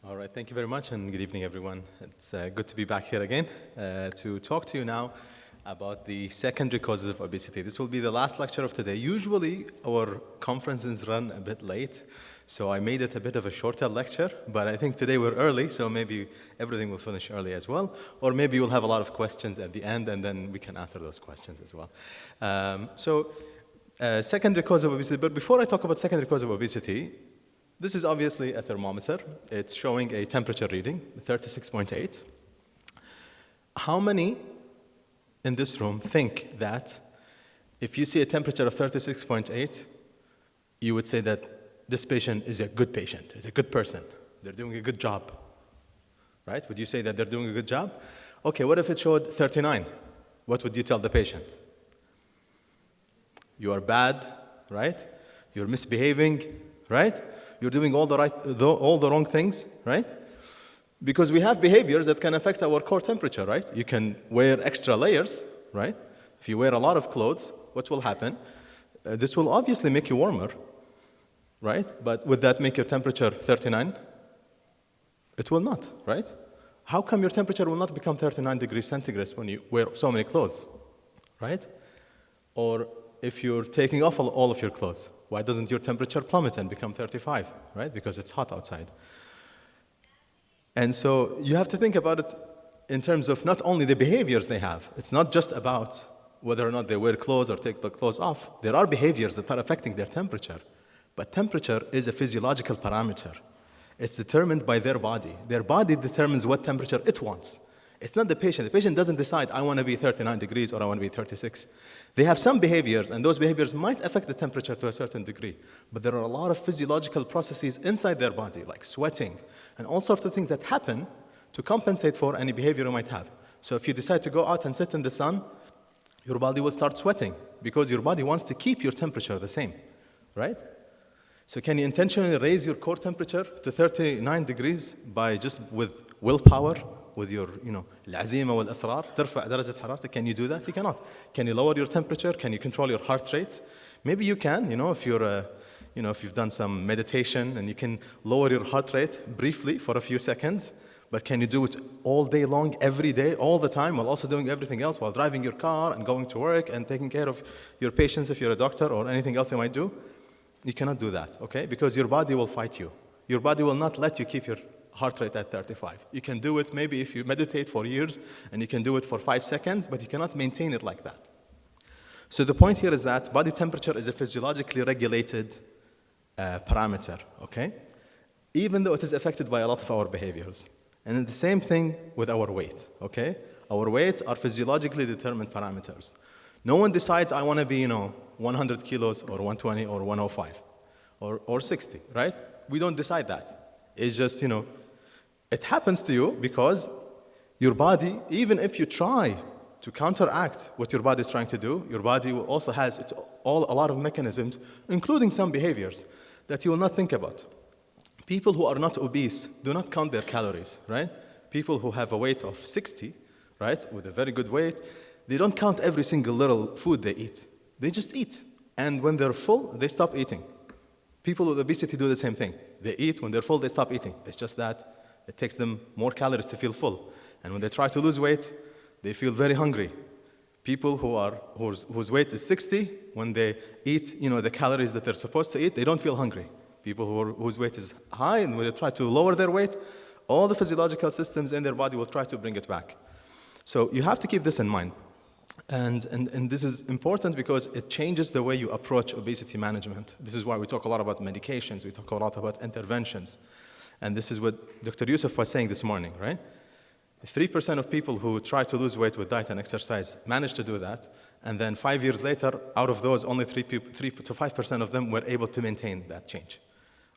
All right, thank you very much, and good evening, everyone. It's good to be back here again to talk to you now about the secondary causes of obesity. This will be the last lecture of today. Usually, our conferences run a bit late, so I made it a bit of a shorter lecture, but I think today we're early, so maybe everything will finish early as well, or maybe we'll have a lot of questions at the end, and then we can answer those questions as well. Secondary cause of obesity, but before I talk about secondary cause of obesity, this is obviously a thermometer. It's showing a temperature reading, 36.8. How many in this room think that if you see a temperature of 36.8, you would say that this patient is a good patient, is a good person, they're doing a good job, right? Would you say that they're doing a good job? Okay, what if it showed 39? What would you tell the patient? You are bad, right? You're misbehaving, right? You're doing all the wrong things, right? Because we have behaviors that can affect our core temperature, right? You can wear extra layers, right? If you wear a lot of clothes, what will happen? This will obviously make you warmer, right? But would that make your temperature 39? It will not, right? How come your temperature will not become 39 degrees centigrade when you wear so many clothes, right? Or if you're taking off all of your clothes, why doesn't your temperature plummet and become 35, right? Because it's hot outside. And so you have to think about it in terms of not only the behaviors they have. It's not just about whether or not they wear clothes or take the clothes off. There are behaviors that are affecting their temperature. But temperature is a physiological parameter. It's determined by their body. Their body determines what temperature it wants. It's not the patient. The patient doesn't decide, I want to be 39 degrees or I want to be 36. They have some behaviors, and those behaviors might affect the temperature to a certain degree. But there are a lot of physiological processes inside their body, like sweating, and all sorts of things that happen to compensate for any behavior you might have. So if you decide to go out and sit in the sun, your body will start sweating because your body wants to keep your temperature the same, right? So can you intentionally raise your core temperature to 39 degrees by just with willpower? With your, العزيمة والإصرار ترفع درجة حرارتك. Can you do that? You cannot. Can you lower your temperature? Can you control your heart rate? Maybe you can, if you're, if you've done some meditation and you can lower your heart rate briefly for a few seconds, but can you do it all day long, every day, all the time, while also doing everything else, while driving your car and going to work and taking care of your patients if you're a doctor or anything else you might do? You cannot do that, okay? Because your body will fight you. Your body will not let you keep your heart rate at 35. You can do it maybe if you meditate for years, and you can do it for 5 seconds, but you cannot maintain it like that. So the point here is that body temperature is a physiologically regulated parameter, okay? Even though it is affected by a lot of our behaviors. And the same thing with our weight, okay? Our weights are physiologically determined parameters. No one decides, I want to be, 100 kilos or 120 or 105 or 60, right? We don't decide that. It's just, it happens to you because your body, even if you try to counteract what your body is trying to do, your body also has a lot of mechanisms, including some behaviors that you will not think about. People who are not obese do not count their calories, right? People who have a weight of 60, right, with a very good weight, they don't count every single little food they eat. They just eat. And when they're full, they stop eating. People with obesity do the same thing. They eat. When they're full, they stop eating. It's just that it takes them more calories to feel full. And when they try to lose weight, they feel very hungry. People whose weight is 60, when they eat, the calories that they're supposed to eat, they don't feel hungry. People whose weight is high, and when they try to lower their weight, all the physiological systems in their body will try to bring it back. So you have to keep this in mind. And this is important because it changes the way you approach obesity management. This is why we talk a lot about medications, we talk a lot about interventions. And this is what Dr. Yusuf was saying this morning, right? 3% of people who try to lose weight with diet and exercise manage to do that. And then 5 years later, out of those, only 3 to 5% of them were able to maintain that change.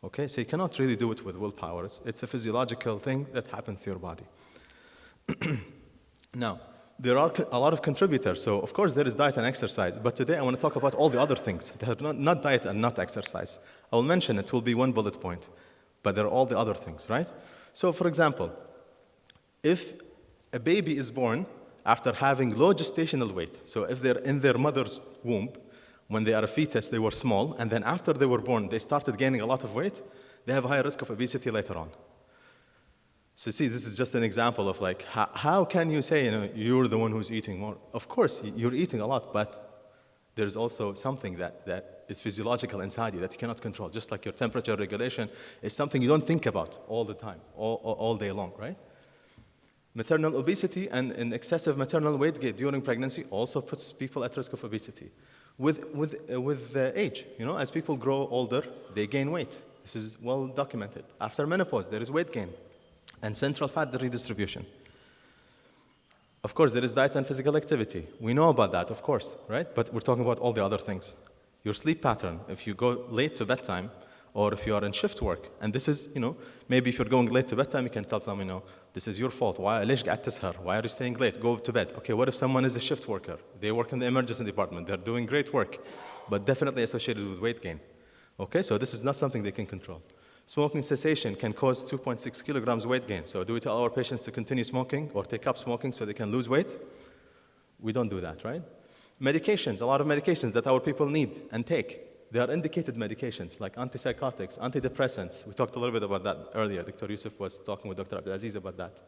Okay, so you cannot really do it with willpower. It's a physiological thing that happens to your body. Now, there are a lot of contributors. So, of course, there is diet and exercise. But today, I want to talk about all the other things that are not diet and not exercise. I will mention it will be one bullet point. But there are all the other things, right? So, for example, if a baby is born after having low gestational weight, so if they're in their mother's womb, when they are a fetus, they were small, and then after they were born, they started gaining a lot of weight, they have a higher risk of obesity later on. So see, this is just an example of like, how can you say, you're the one who's eating more? Of course, you're eating a lot, but there's also something that is physiological inside you that you cannot control. Just like your temperature regulation is something you don't think about all the time, all day long, right? Maternal obesity and excessive maternal weight gain during pregnancy also puts people at risk of obesity. With age, as people grow older, they gain weight. This is well documented. After menopause, there is weight gain and central fat redistribution. Of course, there is diet and physical activity. We know about that, of course, right? But we're talking about all the other things. Your sleep pattern, if you go late to bedtime, or if you are in shift work, and this is, maybe if you're going late to bedtime, you can tell someone, this is your fault. Why are you staying late? Go to bed. Okay, what if someone is a shift worker? They work in the emergency department. They're doing great work, but definitely associated with weight gain. Okay, so this is not something they can control. Smoking cessation can cause 2.6 kilograms weight gain. So do we tell our patients to continue smoking or take up smoking so they can lose weight? We don't do that, right? Medications, a lot of medications that our people need and take. They are indicated medications like antipsychotics, antidepressants. We talked a little bit about that earlier. Dr. Yusuf was talking with Dr. Abdulaziz about that.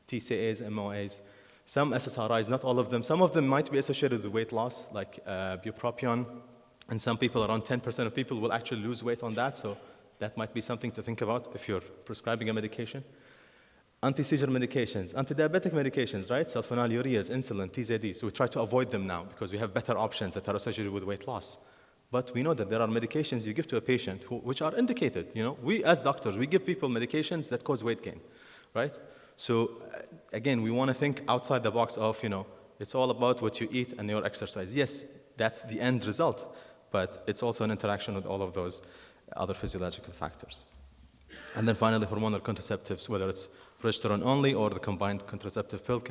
TCAs, MOAs, some SSRIs, not all of them. Some of them might be associated with weight loss, like bupropion. And some people, around 10% of people, will actually lose weight on that. So that might be something to think about if you're prescribing a medication. Anti-seizure medications, anti-diabetic medications, right? Sulfonylureas, insulin, TZD. So we try to avoid them now because we have better options that are associated with weight loss. But we know that there are medications you give to a patient which are indicated. We as doctors, we give people medications that cause weight gain, right? So again, we want to think outside the box of, it's all about what you eat and your exercise. Yes, that's the end result, but it's also an interaction with all of those other physiological factors. And then finally, hormonal contraceptives, whether it's progesterone only or the combined contraceptive pill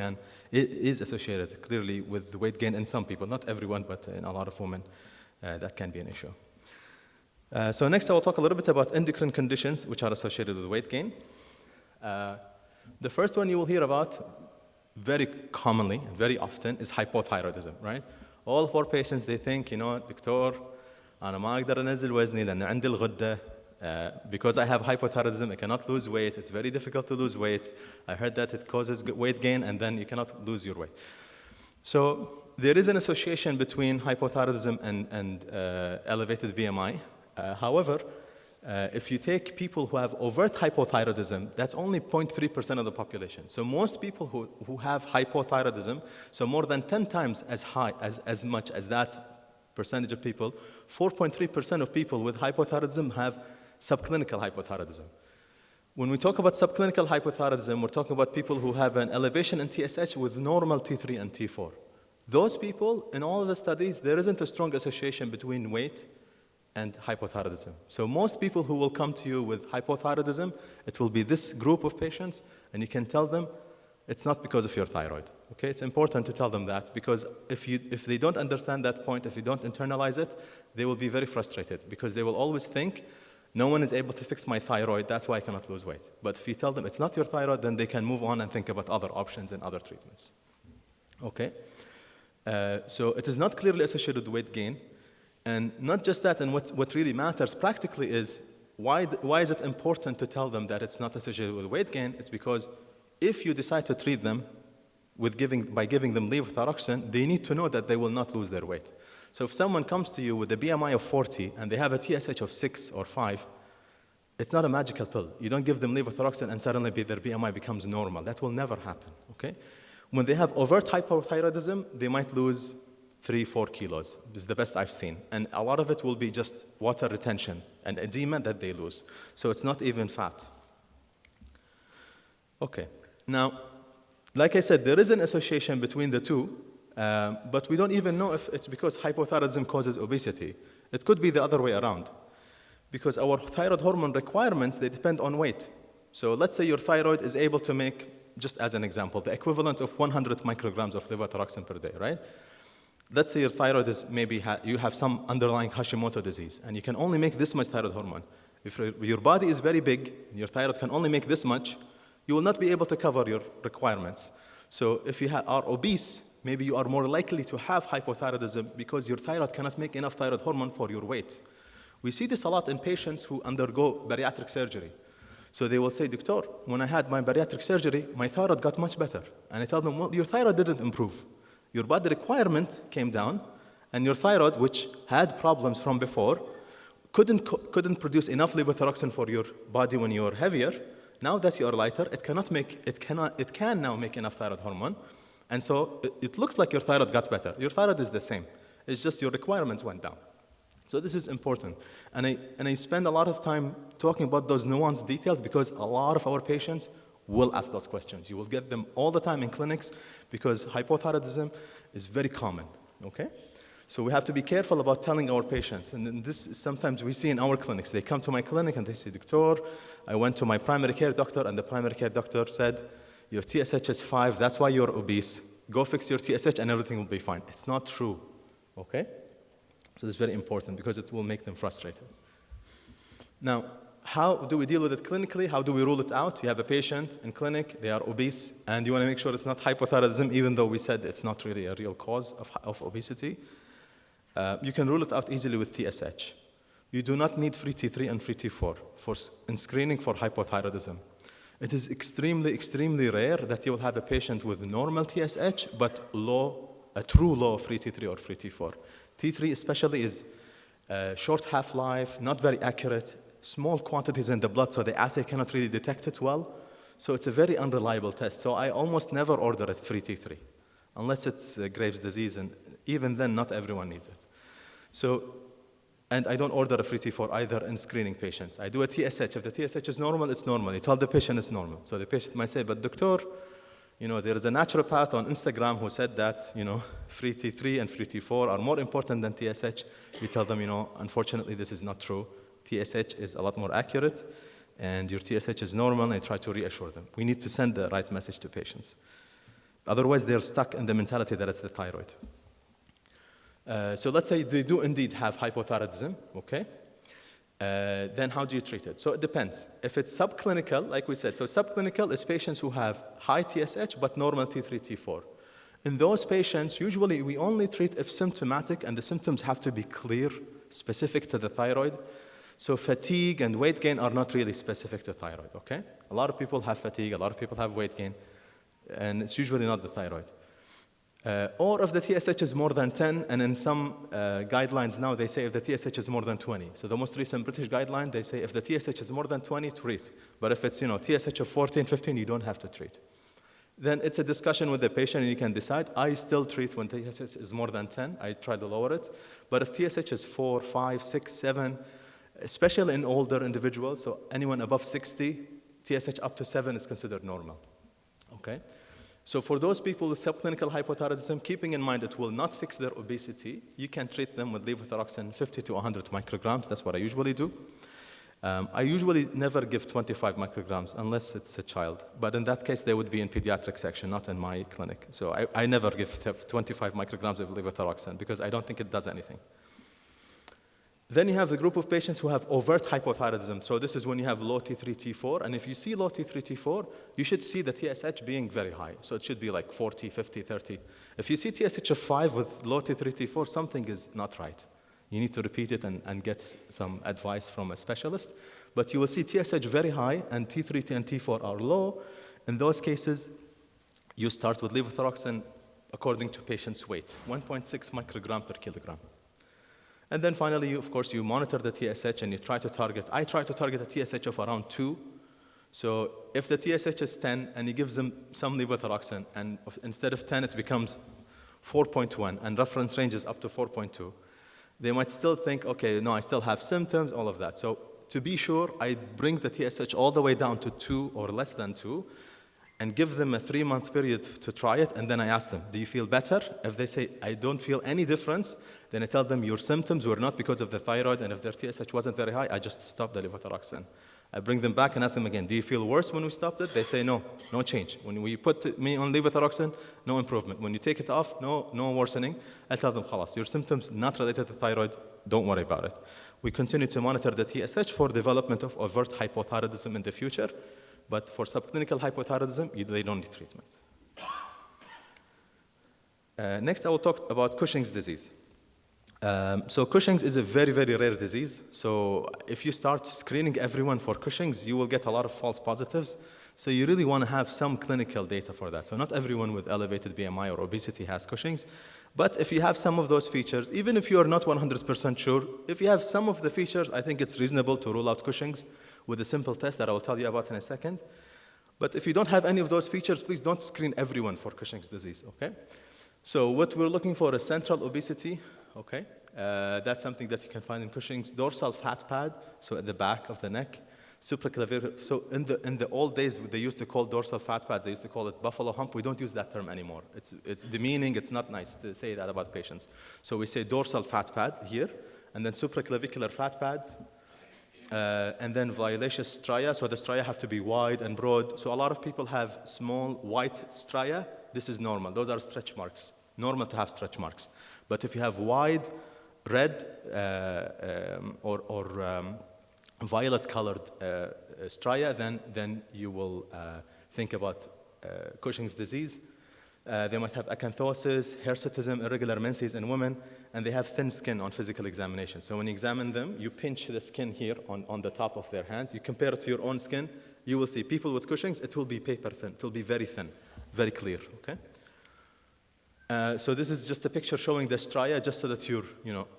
is associated clearly with weight gain in some people, not everyone, but in a lot of women. That can be an issue. So next I will talk a little bit about endocrine conditions which are associated with weight gain. The first one you will hear about very commonly and very often is hypothyroidism, right? All of our patients, they think, دكتور أنا ما أقدر أنزل وزني لأن عندي الغدة. Because I have hypothyroidism, I cannot lose weight. It's very difficult to lose weight. I heard that it causes weight gain and then you cannot lose your weight. So there is an association between hypothyroidism and elevated BMI. However, if you take people who have overt hypothyroidism, that's only 0.3% of the population. So most people who have hypothyroidism, so more than 10 times as high, as much as that percentage of people, 4.3% of people with hypothyroidism have subclinical hypothyroidism. When we talk about subclinical hypothyroidism, we're talking about people who have an elevation in TSH with normal T3 and T4. Those people, in all of the studies, there isn't a strong association between weight and hypothyroidism. So most people who will come to you with hypothyroidism, it will be this group of patients, and you can tell them it's not because of your thyroid. Okay, it's important to tell them that because if they don't understand that point, if you don't internalize it, they will be very frustrated because they will always think, no one is able to fix my thyroid, that's why I cannot lose weight. But if you tell them it's not your thyroid, then they can move on and think about other options and other treatments. Okay? So it is not clearly associated with weight gain. And not just that, and what really matters practically is why is it important to tell them that it's not associated with weight gain? It's because if you decide to treat them by giving them levothyroxine, they need to know that they will not lose their weight. So if someone comes to you with a BMI of 40 and they have a TSH of 6 or 5, it's not a magical pill. You don't give them levothyroxine and suddenly their BMI becomes normal. That will never happen, okay? When they have overt hypothyroidism, they might lose 3-4 kilos. This is the best I've seen. And a lot of it will be just water retention and edema that they lose. So it's not even fat. Okay. Now, like I said, there is an association between the two, but we don't even know if it's because hypothyroidism causes obesity. It could be the other way around. Because our thyroid hormone requirements, they depend on weight. So let's say your thyroid is able to make, just as an example, the equivalent of 100 micrograms of levothyroxine per day, right? Let's say your thyroid is maybe you have some underlying Hashimoto disease, and you can only make this much thyroid hormone. If your body is very big, and your thyroid can only make this much, you will not be able to cover your requirements. So if you are obese, maybe you are more likely to have hypothyroidism because your thyroid cannot make enough thyroid hormone for your weight. We see this a lot in patients who undergo bariatric surgery. So they will say, Doctor, when I had my bariatric surgery, my thyroid got much better. And I tell them, well, your thyroid didn't improve. Your body requirement came down, and your thyroid, which had problems from before, couldn't produce enough levothyroxine for your body when you're heavier. Now that you are lighter, it can now make enough thyroid hormone. And so it looks like your thyroid got better. Your thyroid is the same. It's just your requirements went down. So this is important. And I spend a lot of time talking about those nuanced details because a lot of our patients will ask those questions. You will get them all the time in clinics because hypothyroidism is very common, okay? So we have to be careful about telling our patients. And then this is sometimes we see in our clinics. They come to my clinic and they say, Doctor, I went to my primary care doctor and the primary care doctor said, your TSH is 5, that's why you're obese. Go fix your TSH and everything will be fine. It's not true, okay? So this is very important because it will make them frustrated. Now, how do we deal with it clinically? How do we rule it out? You have a patient in clinic, they are obese, and you want to make sure it's not hypothyroidism, even though we said it's not really a real cause of obesity. You can rule it out easily with TSH. You do not need free T3 and free T4 in screening for hypothyroidism. It is extremely, extremely rare that you will have a patient with normal TSH, but a true low free T3 or free T4. T3 especially is short half-life, not very accurate, small quantities in the blood, so the assay cannot really detect it well. So it's a very unreliable test. So I almost never order it free T3, unless it's Graves' disease, and even then, not everyone needs it. So, and I don't order a free T4 either in screening patients. I do a TSH. If the TSH is normal, it's normal. You tell the patient it's normal. So the patient might say, but doctor, there is a naturopath on Instagram who said that, free T3 and free T4 are more important than TSH. We tell them, unfortunately, this is not true. TSH is a lot more accurate, and your TSH is normal, and try to reassure them. We need to send the right message to patients. Otherwise, they're stuck in the mentality that it's the thyroid. So let's say they do indeed have hypothyroidism, okay? Then how do you treat it? So it depends. If it's subclinical, like we said, so subclinical is patients who have high TSH but normal T3, T4. In those patients, usually we only treat if symptomatic, and the symptoms have to be clear, specific to the thyroid. So fatigue and weight gain are not really specific to thyroid, okay? A lot of people have fatigue, a lot of people have weight gain, and it's usually not the thyroid. Or if the TSH is more than 10, and in some guidelines now they say if the TSH is more than 20. So the most recent British guideline, they say if the TSH is more than 20, treat. But if it's TSH of 14, 15, you don't have to treat. Then it's a discussion with the patient, and you can decide. I still treat when TSH is more than 10. I try to lower it. But if TSH is 4, 5, 6, 7, especially in older individuals, so anyone above 60, TSH up to 7 is considered normal. Okay? So for those people with subclinical hypothyroidism, keeping in mind it will not fix their obesity, you can treat them with levothyroxine 50 to 100 micrograms. That's what I usually do. I usually never give 25 micrograms unless it's a child. But in that case, they would be in pediatric section, not in my clinic. So I never give 25 micrograms of levothyroxine because I don't think it does anything. Then you have the group of patients who have overt hypothyroidism. So this is when you have low T3, T4. And if you see low T3, T4, you should see the TSH being very high. So it should be like 40, 50, 30. If you see TSH of 5 with low T3, T4, something is not right. You need to repeat it and get some advice from a specialist. But you will see TSH very high and T3 and T4 are low. In those cases, you start with levothyroxine according to patient's weight, 1.6 microgram per kilogram. And then finally, of course, you monitor the TSH and you try to target. I try to target a TSH of around 2. So if the TSH is 10 and you give them some levothyroxine, and instead of 10, it becomes 4.1, and reference range is up to 4.2, they might still think, okay, no, I still have symptoms, all of that. So to be sure, I bring the TSH all the way down to 2 or less than 2, and give them a 3-month period to try it, and then I ask them, do you feel better? If they say, I don't feel any difference, then I tell them your symptoms were not because of the thyroid, and if their TSH wasn't very high, I just stopped the levothyroxine. I bring them back and ask them again, do you feel worse when we stopped it? They say, no, no change. When we put me on levothyroxine, no improvement. When you take it off, no worsening. I tell them, khalas, your symptoms not related to thyroid, don't worry about it. We continue to monitor the TSH for development of overt hypothyroidism in the future. But for subclinical hypothyroidism, they don't need treatment. Next, I will talk about Cushing's disease. So Cushing's is a very, very rare disease. So if you start screening everyone for Cushing's, you will get a lot of false positives. So you really want to have some clinical data for that. So not everyone with elevated BMI or obesity has Cushing's. But if you have some of those features, even if you are not 100% sure, if you have some of the features, I think it's reasonable to rule out Cushing's with a simple test that I will tell you about in a second. But if you don't have any of those features, please don't screen everyone for Cushing's disease, okay? So what we're looking for is central obesity, okay? That's something that you can find in Cushing's. Dorsal fat pad, so at the back of the neck. Supraclavicular, so in the old days, they used to call dorsal fat pads, they used to call it buffalo hump. We don't use that term anymore. It's demeaning, it's not nice to say that about patients. So we say dorsal fat pad here, and then supraclavicular fat pads, and then violaceous stria. So the stria have to be wide and broad. So a lot of people have small white stria. This is normal. Those are stretch marks. Normal to have stretch marks. But if you have wide red or violet-colored stria, then you will think about Cushing's disease. They might have acanthosis, hirsutism, irregular menses in women, and they have thin skin on physical examination. So when you examine them, you pinch the skin here on the top of their hands. You compare it to your own skin. You will see people with Cushing's, it will be paper thin. It will be very thin, very clear, okay? So this is just a picture showing the stria, just so that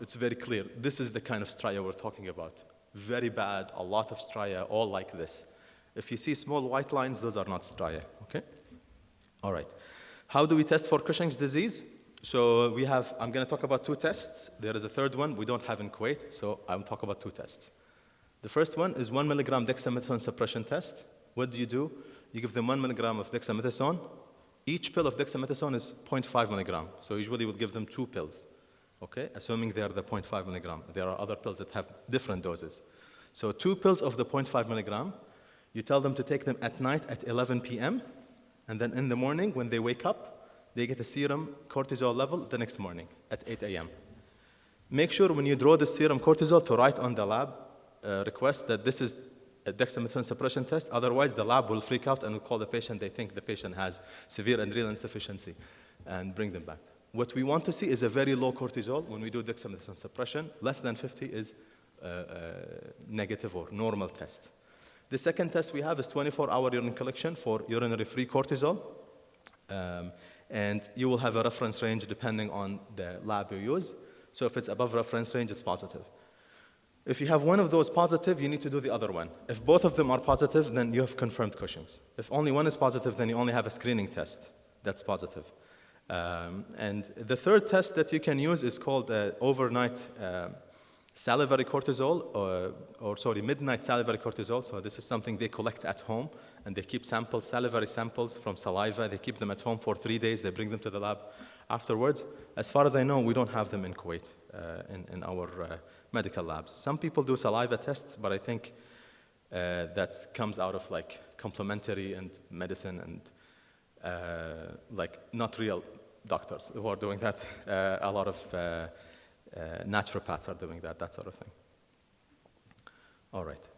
it's very clear. This is the kind of stria we're talking about. Very bad, a lot of stria, all like this. If you see small white lines, those are not stria, okay? All right. How do we test for Cushing's disease? So I'm going to talk about two tests. There is a third one we don't have in Kuwait, so I'm talking about two tests. The first one is 1 milligram dexamethasone suppression test. What do? You give them 1 milligram of dexamethasone. Each pill of dexamethasone is 0.5 milligram. So usually we'll give them 2 pills. Okay, assuming they are the 0.5 milligram. There are other pills that have different doses. So 2 pills of the 0.5 milligram, you tell them to take them at night at 11 p.m., and then in the morning, when they wake up, they get a serum cortisol level the next morning at 8 a.m. Make sure when you draw the serum cortisol to write on the lab request that this is a dexamethasone suppression test. Otherwise, the lab will freak out and will call the patient. They think the patient has severe adrenal insufficiency and bring them back. What we want to see is a very low cortisol when we do dexamethasone suppression. Less than 50 is negative or normal test. The second test we have is 24-hour urine collection for urinary free cortisol. And you will have a reference range depending on the lab you use. So if it's above reference range, it's positive. If you have one of those positive, you need to do the other one. If both of them are positive, then you have confirmed Cushing's. If only one is positive, then you only have a screening test that's positive. And the third test that you can use is called overnight salivary cortisol, midnight salivary cortisol. So this is something they collect at home, and they keep samples, salivary samples from saliva. They keep them at home for 3 days. They bring them to the lab afterwards. As far as I know, we don't have them in Kuwait, in our medical labs. Some people do saliva tests, but I think that comes out of like complementary and medicine and like not real doctors who are doing that. A lot of naturopaths are doing that sort of thing. All right.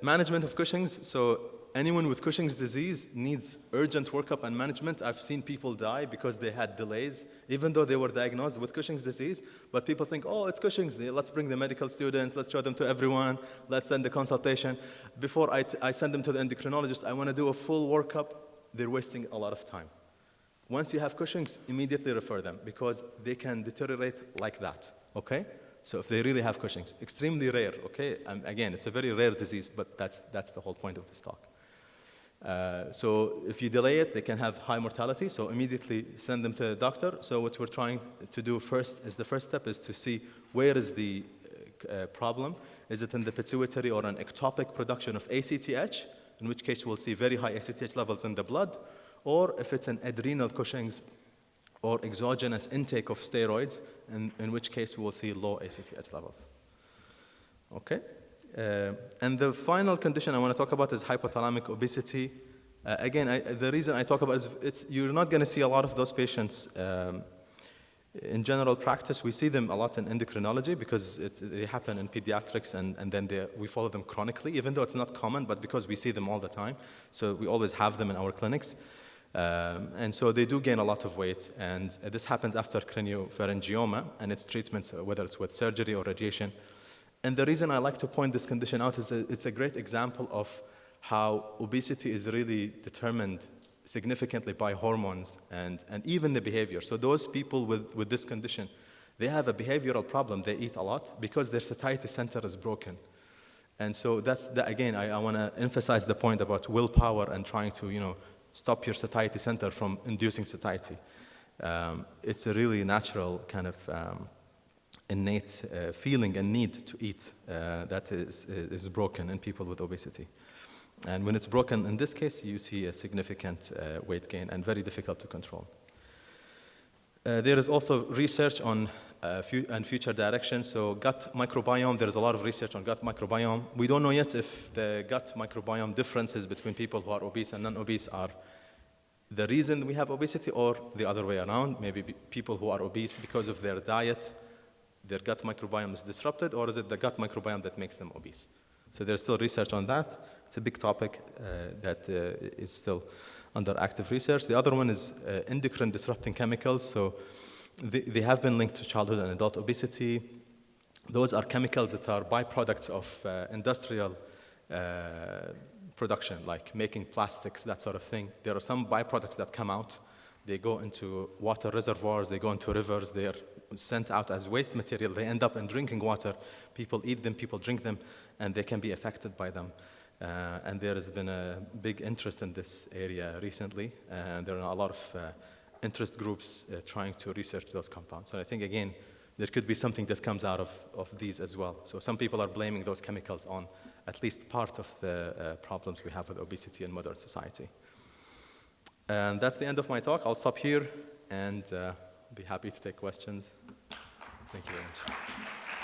Management of Cushing's. So anyone with Cushing's disease needs urgent workup and management. I've seen people die because they had delays, even though they were diagnosed with Cushing's disease. But people think, oh, it's Cushing's. Let's bring the medical students. Let's show them to everyone. Let's send the consultation. Before I send them to the endocrinologist, I want to do a full workup. They're wasting a lot of time. Once you have Cushing's, immediately refer them because they can deteriorate like that, okay? So if they really have Cushing's, extremely rare, okay? Again, it's a very rare disease, but that's the whole point of this talk. So if you delay it, they can have high mortality, so immediately send them to the doctor. So what we're trying to do first is the first step is to see where is the problem. Is it in the pituitary or an ectopic production of ACTH, in which case we'll see very high ACTH levels in the blood, or if it's an adrenal Cushing's or exogenous intake of steroids, in which case we will see low ACTH levels. Okay? And the final condition I want to talk about is hypothalamic obesity. Again, the reason I talk about it is you're not going to see a lot of those patients in general practice. We see them a lot in endocrinology because they happen in pediatrics and then we follow them chronically, even though it's not common, but because we see them all the time. So we always have them in our clinics. And so they do gain a lot of weight, and this happens after craniopharyngioma and its treatments, whether it's with surgery or radiation. And the reason I like to point this condition out is that it's a great example of how obesity is really determined significantly by hormones and even the behavior. So those people with this condition, they have a behavioral problem. They eat a lot because their satiety center is broken. And so again, I want to emphasize the point about willpower and trying to, stop your satiety center from inducing satiety. It's a really natural kind of innate feeling and need to eat that is broken in people with obesity. And when it's broken, in this case, you see a significant weight gain and very difficult to control. There is also research on future directions. So gut microbiome, there is a lot of research on gut microbiome. We don't know yet if the gut microbiome differences between people who are obese and non-obese are the reason we have obesity or the other way around. Maybe people who are obese because of their diet, their gut microbiome is disrupted, or is it the gut microbiome that makes them obese? So there's still research on that. It's a big topic that is still under active research. The other one is endocrine disrupting chemicals. So they have been linked to childhood and adult obesity. Those are chemicals that are byproducts of industrial production, like making plastics, that sort of thing. There are some byproducts that come out. They go into water reservoirs, they go into rivers, they are sent out as waste material. They end up in drinking water. People eat them, people drink them, and they can be affected by them. And there has been a big interest in this area recently, and there are a lot of interest groups trying to research those compounds. So I think, again, there could be something that comes out of these as well. So some people are blaming those chemicals on at least part of the problems we have with obesity in modern society. And that's the end of my talk. I'll stop here and be happy to take questions. Thank you very much.